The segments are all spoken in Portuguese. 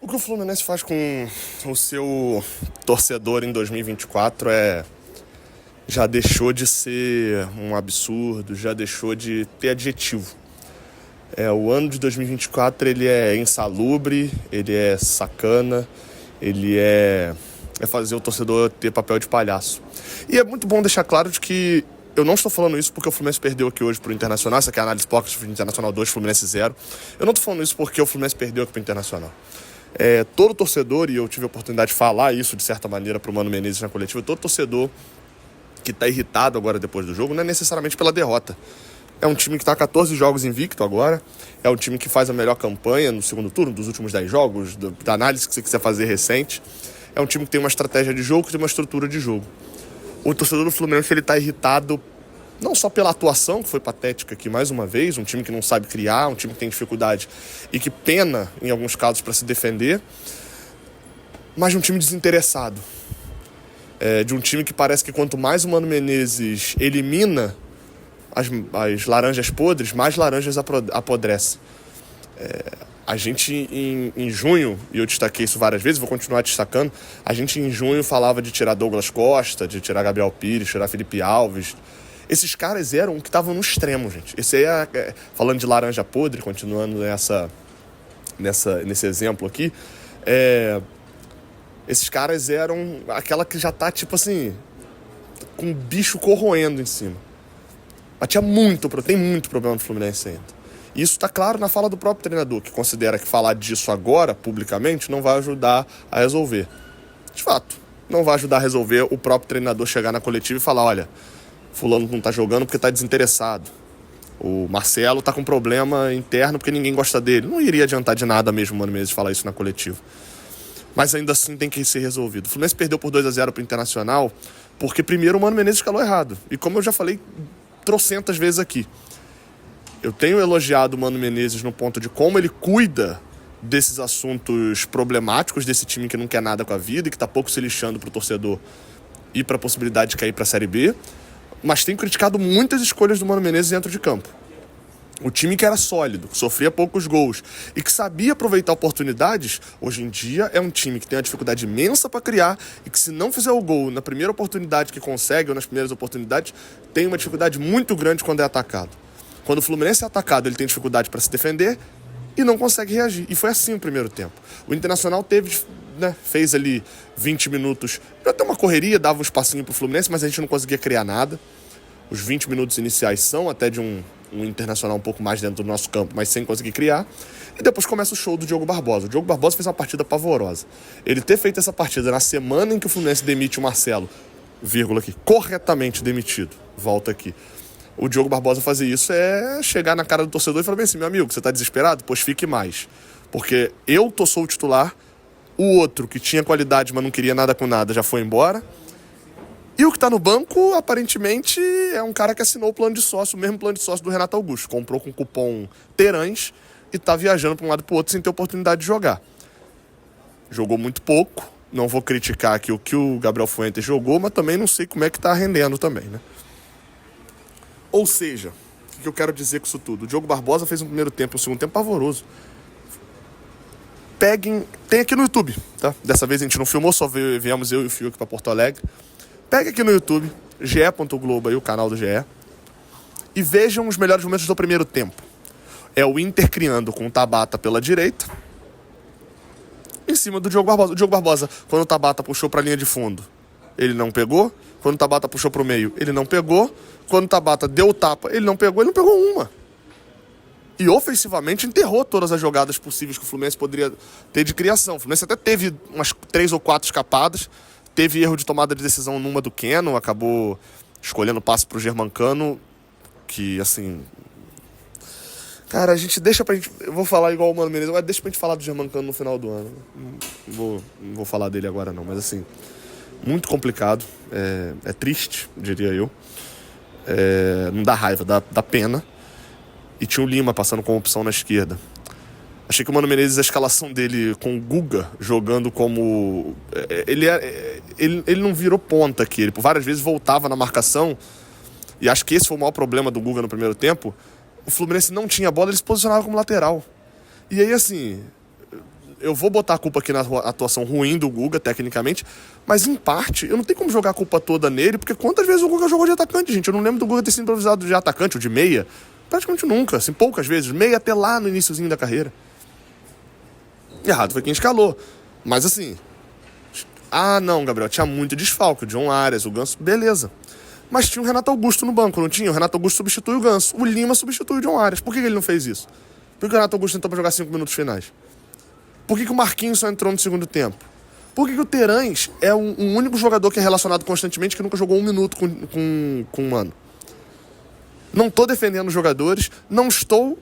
O que o Fluminense faz com o seu torcedor em 2024 já deixou de ser um absurdo, já deixou de ter adjetivo. O ano de 2024 ele é insalubre, ele é sacana, ele é fazer o torcedor ter papel de palhaço. E é muito bom deixar claro de que eu não estou falando isso porque o Fluminense perdeu aqui hoje para o Internacional. Essa aqui é a análise Pocket, Internacional 2, Fluminense 0. Eu não estou falando isso porque o Fluminense perdeu aqui para o Internacional. Todo torcedor, e eu tive a oportunidade de falar isso de certa maneira para o Mano Menezes na coletiva, todo torcedor que está irritado agora depois do jogo não é necessariamente pela derrota. É um time que está 14 jogos invicto agora, é um time que faz a melhor campanha no segundo turno, dos últimos 10 jogos, da análise que você quiser fazer recente. É um time que tem uma estratégia de jogo, que tem uma estrutura de jogo. O torcedor do Fluminense ele está irritado não só pela atuação, que foi patética aqui mais uma vez, um time que não sabe criar, um time que tem dificuldade e que pena, em alguns casos, para se defender, mas de um time desinteressado. De um time que parece que quanto mais o Mano Menezes elimina as laranjas podres, mais laranjas apodrecem. A gente em junho, e eu destaquei isso várias vezes, vou continuar destacando, a gente em junho falava de tirar Douglas Costa, de tirar Gabriel Pires, tirar Felipe Alves. Esses caras eram que estavam no extremo, gente. Esse aí falando de laranja podre, continuando nesse exemplo aqui, esses caras eram aquela que já tá tipo assim, com um bicho corroendo em cima. Mas tem muito problema no Fluminense ainda. E isso está claro na fala do próprio treinador, que considera que falar disso agora, publicamente, não vai ajudar a resolver. De fato, não vai ajudar a resolver o próprio treinador chegar na coletiva e falar, olha, fulano não está jogando porque está desinteressado. O Marcelo está com problema interno porque ninguém gosta dele. Não iria adiantar de nada mesmo o Mano Menezes falar isso na coletiva. Mas ainda assim tem que ser resolvido. O Fluminense perdeu por 2-0 para o Internacional porque primeiro o Mano Menezes escalou errado. E como eu já falei trocentas vezes aqui, eu tenho elogiado o Mano Menezes no ponto de como ele cuida desses assuntos problemáticos desse time que não quer nada com a vida e que está pouco se lixando para o torcedor e para a possibilidade de cair para a Série B. Mas tenho criticado muitas escolhas do Mano Menezes dentro de campo. O time que era sólido, que sofria poucos gols e que sabia aproveitar oportunidades, hoje em dia é um time que tem uma dificuldade imensa para criar e que se não fizer o gol na primeira oportunidade que consegue ou nas primeiras oportunidades, tem uma dificuldade muito grande quando é atacado. Quando o Fluminense é atacado, ele tem dificuldade para se defender e não consegue reagir. E foi assim o primeiro tempo. O Internacional fez ali 20 minutos, até uma correria, dava um espacinho pro Fluminense, mas a gente não conseguia criar nada. Os 20 minutos iniciais são até de um Internacional um pouco mais dentro do nosso campo, mas sem conseguir criar. E depois começa o show do Diogo Barbosa. O Diogo Barbosa fez uma partida pavorosa. Ele ter feito essa partida na semana em que o Fluminense demite o Marcelo, vírgula aqui, corretamente demitido, volta aqui. O Diogo Barbosa fazer isso é chegar na cara do torcedor e falar bem assim, meu amigo, você tá desesperado? Pois fique mais. Porque sou o titular, o outro que tinha qualidade, mas não queria nada com nada, já foi embora. E o que tá no banco, aparentemente, é um cara que assinou o plano de sócio, o mesmo plano de sócio do Renato Augusto. Comprou com cupom Terãs e tá viajando para um lado e pro outro sem ter oportunidade de jogar. Jogou muito pouco. Não vou criticar aqui o que o Gabriel Fuentes jogou, mas também não sei como é que tá rendendo também, né? Ou seja, o que eu quero dizer com isso tudo? O Diogo Barbosa fez um primeiro tempo, um segundo tempo pavoroso. Tem aqui no YouTube, tá? Dessa vez a gente não filmou, só viemos eu e o Fio aqui pra Porto Alegre. Pegue aqui no YouTube, ge.globo aí, o canal do GE, e vejam os melhores momentos do primeiro tempo. É o Inter criando com o Tabata pela direita, em cima do Diogo Barbosa. O Diogo Barbosa, quando o Tabata puxou pra linha de fundo, ele não pegou. Quando o Tabata puxou pro meio, ele não pegou. Quando o Tabata deu o tapa, ele não pegou uma. E ofensivamente enterrou todas as jogadas possíveis que o Fluminense poderia ter de criação. O Fluminense até teve umas 3 ou 4 escapadas, teve erro de tomada de decisão numa do Keno, acabou escolhendo o passe pro Germancano, que assim... Cara, a gente deixa pra gente... Eu vou falar igual o Mano Menezes, mas deixa pra gente falar do Germancano no final do ano. Não vou falar dele agora não, mas assim... Muito complicado, é triste, diria eu. Não dá raiva, dá pena. E tinha o Lima passando como opção na esquerda. Achei que o Mano Menezes, a escalação dele com o Guga jogando como... Ele não virou ponta aqui, ele por várias vezes voltava na marcação. E acho que esse foi o maior problema do Guga no primeiro tempo. O Fluminense não tinha bola, ele se posicionava como lateral. E aí assim... eu vou botar a culpa aqui na atuação ruim do Guga, tecnicamente, mas em parte, eu não tenho como jogar a culpa toda nele, porque quantas vezes o Guga jogou de atacante, gente? Eu não lembro do Guga ter sido improvisado de atacante ou de meia. Praticamente nunca, assim, poucas vezes. Meia até lá no iniciozinho da carreira. Errado foi quem escalou. Mas assim... Ah, não, Gabriel, tinha muito desfalque. O John Arias, o Ganso, beleza. Mas tinha o Renato Augusto no banco, não tinha? O Renato Augusto substitui o Ganso. O Lima substitui o John Arias. Por que ele não fez isso? Por que o Renato Augusto tentou pra jogar 5 minutos finais? Por que o Marquinhos só entrou no segundo tempo? Por que o Terãs é um único jogador que é relacionado constantemente que nunca jogou 1 minuto com um Mano? Não estou defendendo os jogadores, não estou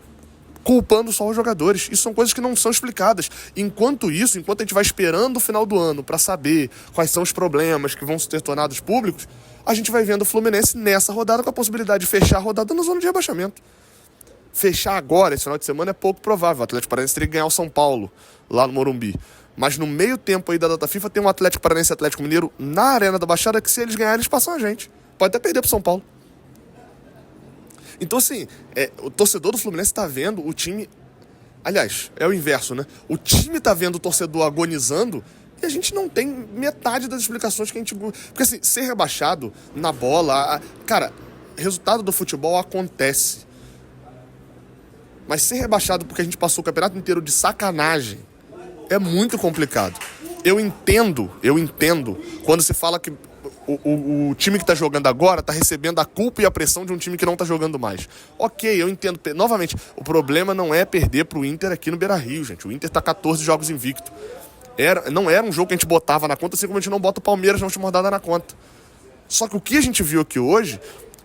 culpando só os jogadores. Isso são coisas que não são explicadas. Enquanto a gente vai esperando o final do ano para saber quais são os problemas que vão se ter tornados públicos, a gente vai vendo o Fluminense nessa rodada com a possibilidade de fechar a rodada na zona de rebaixamento. Fechar agora, esse final de semana, é pouco provável. O Atlético Paranaense teria que ganhar o São Paulo, lá no Morumbi. Mas no meio tempo aí da data FIFA tem um Atlético Paranaense e Atlético Mineiro na Arena da Baixada que, se eles ganharem, eles passam a gente. Pode até perder pro São Paulo. Então, assim, o torcedor do Fluminense tá vendo o time... Aliás, é o inverso, né? O time tá vendo o torcedor agonizando e a gente não tem metade das explicações que a gente... Porque, assim, ser rebaixado na bola... Cara, resultado do futebol acontece. Mas ser rebaixado porque a gente passou o campeonato inteiro de sacanagem é muito complicado. Eu entendo quando se fala que o time que tá jogando agora tá recebendo a culpa e a pressão de um time que não tá jogando mais. Ok, eu entendo. Novamente, o problema não é perder pro Inter aqui no Beira-Rio, gente. O Inter tá 14 jogos invicto. Não era um jogo que a gente botava na conta, assim como a gente não bota o Palmeiras na última rodada na conta. Só que o que a gente viu aqui hoje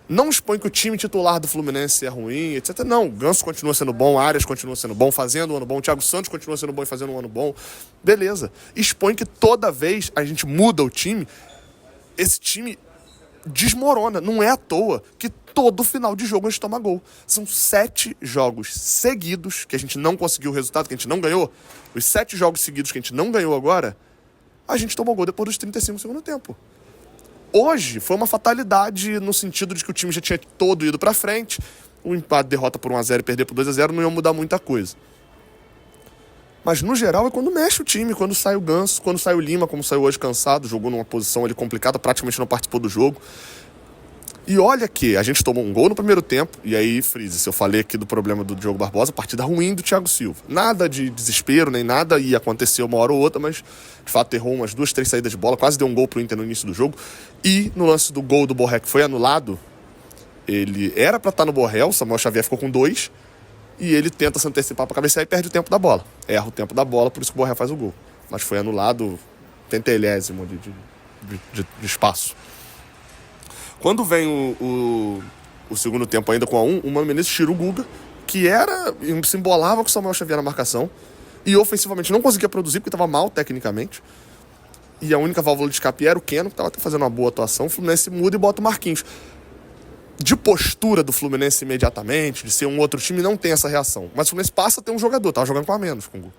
não expõe que o time titular do Fluminense é ruim, etc. Não, o Ganso continua sendo bom, o Arias continua sendo bom, fazendo um ano bom, o Thiago Santos continua sendo bom e fazendo um ano bom. Beleza. Expõe que toda vez a gente muda o time, esse time desmorona. Não é à toa que todo final de jogo a gente toma gol. São 7 jogos seguidos que a gente não conseguiu o resultado, que a gente não ganhou. Os 7 jogos seguidos que a gente não ganhou agora, a gente tomou gol depois dos 35 do segundo tempo. Hoje foi uma fatalidade no sentido de que o time já tinha todo ido pra frente. O empate, derrota por 1-0 e perder por 2-0 não ia mudar muita coisa. Mas no geral é quando mexe o time, quando sai o Ganso, quando sai o Lima, como saiu hoje cansado, jogou numa posição ali complicada, praticamente não participou do jogo. E olha que a gente tomou um gol no primeiro tempo, e aí, Freeze, se eu falei aqui do problema do Diogo Barbosa, partida ruim do Thiago Silva. Nada de desespero, nem nada, ia acontecer uma hora ou outra, mas de fato errou umas 2, 3 saídas de bola, quase deu um gol pro Inter no início do jogo. E no lance do gol do Borré, que foi anulado, ele era pra estar no Borré, o Samuel Xavier ficou com 2, e ele tenta se antecipar pra cabecear e perde o tempo da bola. Erra o tempo da bola, por isso que o Borré faz o gol. Mas foi anulado centelésimo de espaço. Quando vem o segundo tempo ainda com 1-1, o Mano Menezes tira o Guga, que se embolava com o Samuel Xavier na marcação, e ofensivamente não conseguia produzir porque estava mal tecnicamente. E a única válvula de escape era o Keno, que estava até fazendo uma boa atuação. O Fluminense muda e bota o Marquinhos. De postura do Fluminense imediatamente, de ser um outro time, não tem essa reação. Mas o Fluminense passa a ter um jogador, tava jogando com a menos com o Guga.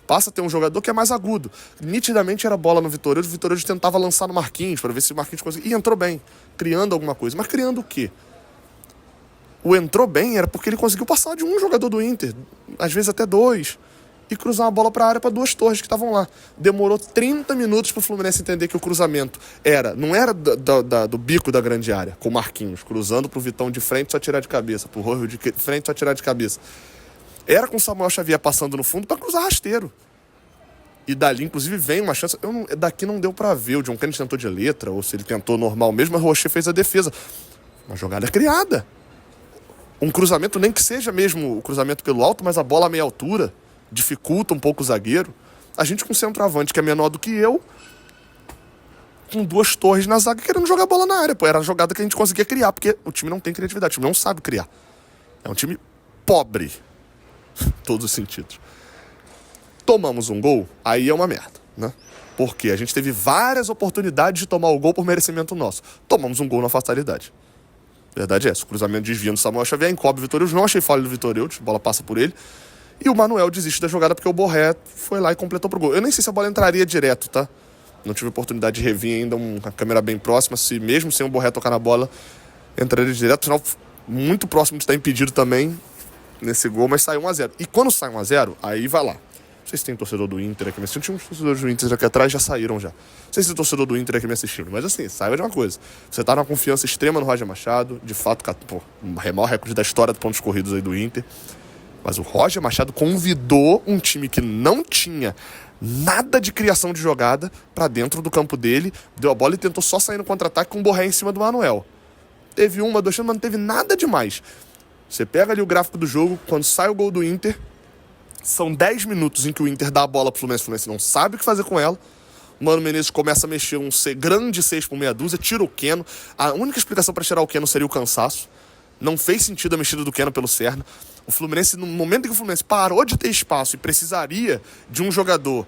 Passa a ter um jogador que é mais agudo. Nitidamente era bola no Vitorioso, o Vitorioso tentava lançar no Marquinhos, para ver se o Marquinhos conseguia. E entrou bem, criando alguma coisa. Mas criando o quê? O entrou bem era porque ele conseguiu passar de um jogador do Inter, às vezes até 2, e cruzar uma bola para a área para 2 torres que estavam lá. Demorou 30 minutos para o Fluminense entender que o cruzamento não era do bico da grande área, com o Marquinhos, cruzando para o Vitão de frente só tirar de cabeça, para o Rojo de frente só tirar de cabeça. Era com o Samuel Xavier passando no fundo para cruzar rasteiro. E dali, inclusive, vem uma chance... Daqui não deu para ver. O John Kennedy tentou de letra, ou se ele tentou normal mesmo, mas o Rocher fez a defesa. Uma jogada criada. Um cruzamento, nem que seja mesmo o cruzamento pelo alto, mas a bola a meia altura dificulta um pouco o zagueiro. A gente com um centroavante que é menor do que eu, com 2 torres na zaga, querendo jogar a bola na área. Pô, era a jogada que a gente conseguia criar, porque o time não tem criatividade, o time não sabe criar. É um time pobre. Todos os sentidos. Tomamos um gol, aí é uma merda, né? Porque a gente teve várias oportunidades de tomar o gol por merecimento nosso. Tomamos um gol na fatalidade. Verdade é essa. O cruzamento desvia no Samuel Xavier, encobre o Vitorioso. Não achei falha do Vitorioso, a bola passa por ele. E o Manuel desiste da jogada porque o Borré foi lá e completou pro gol. Eu nem sei se a bola entraria direto, tá? Não tive oportunidade de rever ainda, uma câmera bem próxima. Se mesmo sem o Borré tocar na bola, entraria direto. Final muito próximo de estar impedido também nesse gol, mas saiu 1-0. E quando sai 1-0, aí vai lá. Não sei se tem torcedor do Inter aqui me assistindo. Tinha uns torcedores do Inter aqui atrás, já saíram já. Não sei se tem torcedor do Inter aqui me assistindo. Mas assim, saiba de uma coisa. Você tá numa confiança extrema no Roger Machado. De fato, pô, o maior recorde da história de pontos corridos aí do Inter. Mas o Roger Machado convidou um time que não tinha nada de criação de jogada pra dentro do campo dele. Deu a bola e tentou só sair no contra-ataque com o Borré em cima do Manuel. Teve uma, duas chances, mas não teve nada demais. Você pega ali o gráfico do jogo, quando sai o gol do Inter... São 10 minutos em que o Inter dá a bola pro Fluminense. O Fluminense não sabe o que fazer com ela. O Mano Menezes começa a mexer um grande 6 por meia dúzia, tira o Keno. A única explicação para tirar o Keno seria o cansaço. Não fez sentido a mexida do Keno pelo Serna. O Fluminense, no momento em que o Fluminense parou de ter espaço e precisaria de um jogador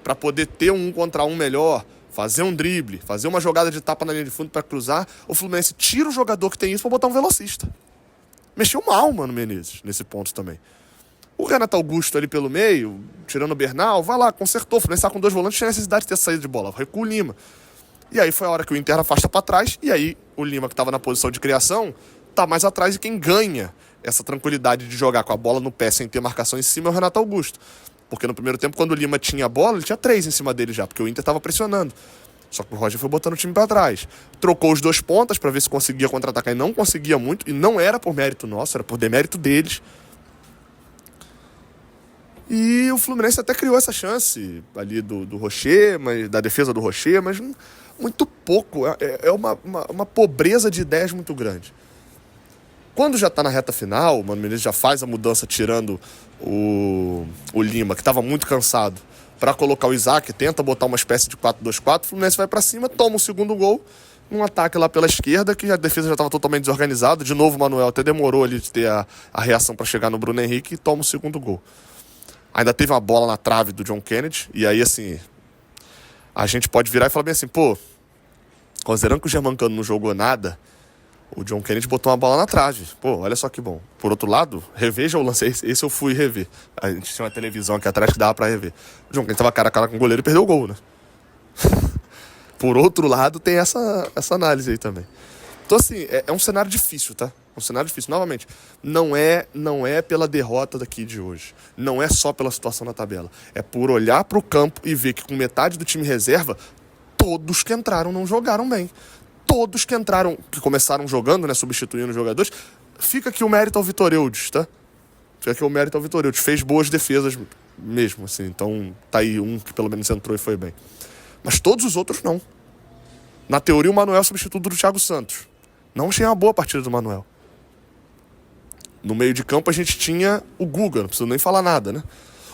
para poder ter um contra um melhor, fazer um drible, fazer uma jogada de tapa na linha de fundo para cruzar, o Fluminense tira o jogador que tem isso para botar um velocista. Mexeu mal, Mano Menezes, nesse ponto também. O Renato Augusto ali pelo meio, tirando o Bernal, vai lá, consertou. O Fluminense tá com 2 volantes, tinha necessidade de ter saída de bola. Recua o Lima. E aí foi a hora que o Inter afasta para trás. E aí o Lima, que estava na posição de criação, tá mais atrás. E quem ganha essa tranquilidade de jogar com a bola no pé sem ter marcação em cima é o Renato Augusto. Porque no primeiro tempo, quando o Lima tinha a bola, ele tinha 3 em cima dele já, porque o Inter estava pressionando. Só que o Roger foi botando o time para trás. Trocou os 2 pontas para ver se conseguia contra-atacar. E não conseguia muito. E não era por mérito nosso, era por demérito deles. E o Fluminense até criou essa chance ali do Rocher, da defesa do Rocher, mas muito pouco. É uma pobreza de ideias muito grande. Quando já está na reta final, o Mano Menezes já faz a mudança tirando o Lima, que estava muito cansado, para colocar o Isaac, tenta botar uma espécie de 4-2-4, o Fluminense vai para cima, toma o segundo gol, um ataque lá pela esquerda, que a defesa já estava totalmente desorganizada. De novo o Manuel até demorou ali de ter a reação para chegar no Bruno Henrique e toma o segundo gol. Ainda teve uma bola na trave do John Kennedy. E aí, assim, a gente pode virar e falar bem assim, pô, considerando que o Germancano não jogou nada, o John Kennedy botou uma bola na trave. Pô, olha só que bom. Por outro lado, reveja o lance. Esse eu fui rever. A gente tinha uma televisão aqui atrás que dava pra rever. O John Kennedy tava cara a cara com o goleiro e perdeu o gol, né? Por outro lado, tem essa análise aí também. Então, assim, é um cenário difícil, tá? É um cenário difícil. Novamente, não é pela derrota daqui de hoje. Não é só pela situação na tabela. É por olhar pro campo e ver que com metade do time reserva, todos que entraram não jogaram bem. Todos que entraram, que começaram jogando, né, substituindo os jogadores, fica aqui o mérito ao Vitor Eudes, tá? Fica aqui o mérito ao Vitor Eudes. Fez boas defesas mesmo, assim. Então, tá aí um que pelo menos entrou e foi bem. Mas todos os outros não. Na teoria, o Manuel substituto do Thiago Santos. Não achei uma boa partida do Manuel. No meio de campo a gente tinha o Guga, não preciso nem falar nada, né?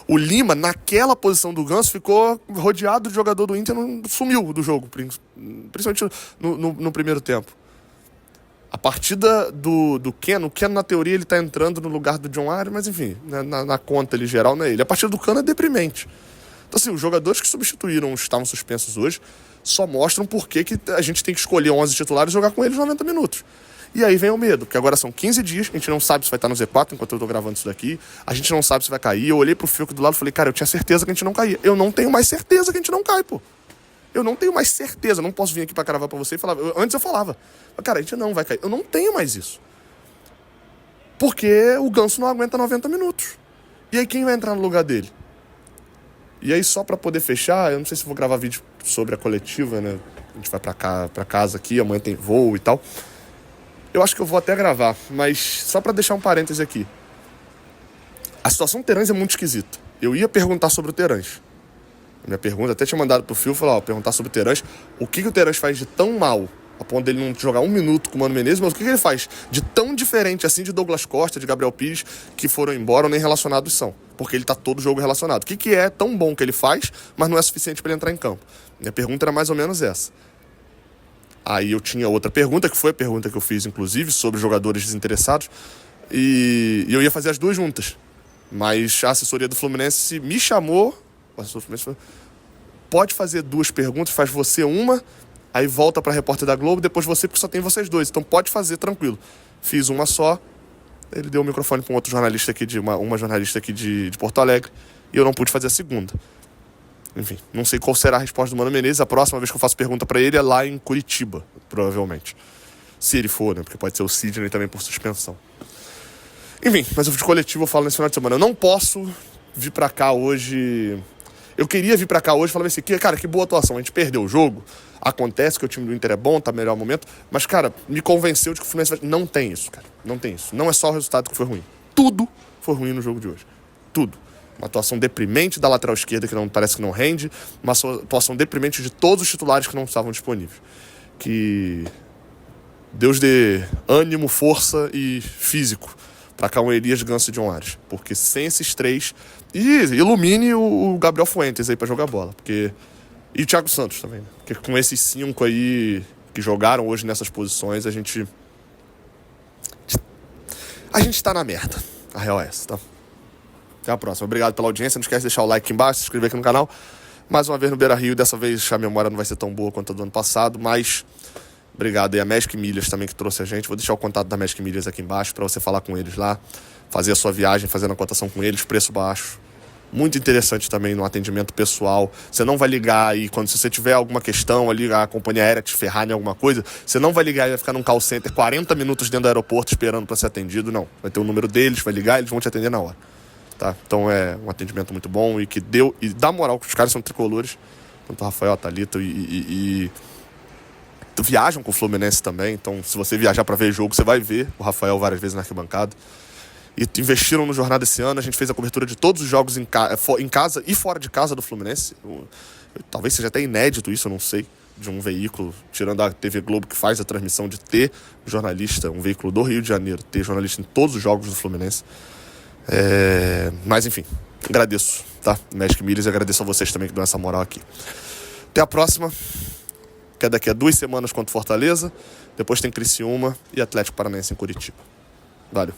O Lima, naquela posição do Ganso, ficou rodeado de jogador do Inter, sumiu do jogo, principalmente no primeiro tempo. A partida do Keno, o Keno na teoria ele tá entrando no lugar do John Arias, mas enfim, na conta ali geral não é ele. A partida do Cano é deprimente. Então assim, os jogadores que substituíram, estavam suspensos hoje, só mostram por que a gente tem que escolher 11 titulares e jogar com eles 90 minutos. E aí vem o medo, porque agora são 15 dias, a gente não sabe se vai estar no Z4 enquanto eu tô gravando isso daqui, a gente não sabe se vai cair. Eu olhei pro Fiuk do lado e falei, cara, eu tinha certeza que a gente não caía. Eu não tenho mais certeza que a gente não cai, pô. Eu não tenho mais certeza, eu não posso vir aqui pra cravar pra você e falar. Antes eu falava, cara, a gente não vai cair. Eu não tenho mais isso. Porque o Ganso não aguenta 90 minutos. E aí quem vai entrar no lugar dele? E aí só pra poder fechar, eu não sei se vou gravar vídeo sobre a coletiva, né? A gente vai pra casa aqui, amanhã tem voo e tal. Eu acho que eu vou até gravar, mas só pra deixar um parêntese aqui. A situação do Terãs é muito esquisita. Eu ia perguntar sobre o Terãs. Minha pergunta, até tinha mandado pro Fio, falar, perguntar sobre o Terãs. O que o Terãs faz de tão mal, a ponto dele não jogar 1 minuto com o Mano Menezes, mas o que ele faz de tão diferente assim de Douglas Costa, de Gabriel Pires, que foram embora ou nem relacionados são. Porque ele tá todo jogo relacionado. O que é tão bom que ele faz, mas não é suficiente para ele entrar em campo? Minha pergunta era mais ou menos essa. Aí eu tinha outra pergunta, que foi a pergunta que eu fiz, inclusive, sobre jogadores desinteressados, e eu ia fazer as duas juntas. Mas a assessoria do Fluminense me chamou, o assessor do Fluminense falou, pode fazer 2 perguntas, faz você uma, aí volta para a repórter da Globo, depois você, porque só tem vocês 2, então pode fazer tranquilo. Fiz uma só, ele deu o microfone para um outro jornalista aqui, uma jornalista aqui de Porto Alegre, e eu não pude fazer a segunda. Enfim, não sei qual será a resposta do Mano Menezes. A próxima vez que eu faço pergunta pra ele é lá em Curitiba, provavelmente. Se ele for, né? Porque pode ser o Sidney também por suspensão. Enfim, mas o de coletivo eu falo nesse final de semana. Eu não posso vir pra cá hoje... Eu queria vir pra cá hoje e falar assim, cara, que boa atuação. A gente perdeu o jogo. Acontece que o time do Inter é bom, tá no melhor momento. Mas, cara, me convenceu de que o Fluminense vai... Não tem isso, cara. Não tem isso. Não é só o resultado que foi ruim. Tudo foi ruim no jogo de hoje. Tudo. Uma atuação deprimente da lateral esquerda que não, parece que não rende. Uma atuação deprimente de todos os titulares que não estavam disponíveis. Que Deus dê ânimo, força e físico para cá um Elias, Ganso e John Ares. Porque sem esses três... E ilumine o Gabriel Fuentes aí para jogar bola. Porque... E o Thiago Santos também. Né? Porque com esses 5 aí que jogaram hoje nessas posições, a gente tá na merda. A real é essa, tá? Até a próxima. Obrigado pela audiência. Não esquece de deixar o like aqui embaixo, se inscrever aqui no canal. Mais uma vez no Beira-Rio. Dessa vez a memória não vai ser tão boa quanto a do ano passado, mas obrigado aí a Magic Milhas também que trouxe a gente. Vou deixar o contato da Magic Milhas aqui embaixo para você falar com eles lá, fazer a sua viagem, fazendo a cotação com eles, preço baixo. Muito interessante também no atendimento pessoal. Você não vai ligar aí, se você tiver alguma questão ali, a companhia aérea te ferrar em alguma coisa, você não vai ligar e vai ficar num call center 40 minutos dentro do aeroporto esperando para ser atendido, não. Vai ter o número deles, vai ligar e eles vão te atender na hora. Tá? Então é um atendimento muito bom e que deu, e dá moral, que os caras são tricolores, tanto o Rafael, a Thalita e viajam com o Fluminense também. Então se você viajar para ver jogo, você vai ver o Rafael várias vezes na arquibancada. E investiram no Jornada esse ano. A gente fez a cobertura de todos os jogos em casa e fora de casa do Fluminense. Talvez seja até inédito isso, eu não sei, de um veículo, tirando a TV Globo que faz a transmissão, de ter jornalista, um veículo do Rio de Janeiro, ter jornalista em todos os jogos do Fluminense. Mas enfim, agradeço, tá? Magic Milhas, e agradeço a vocês também que dão essa moral aqui. Até a próxima, que é daqui a 2 semanas contra o Fortaleza. Depois tem Criciúma e Atlético Paranaense em Curitiba. Valeu.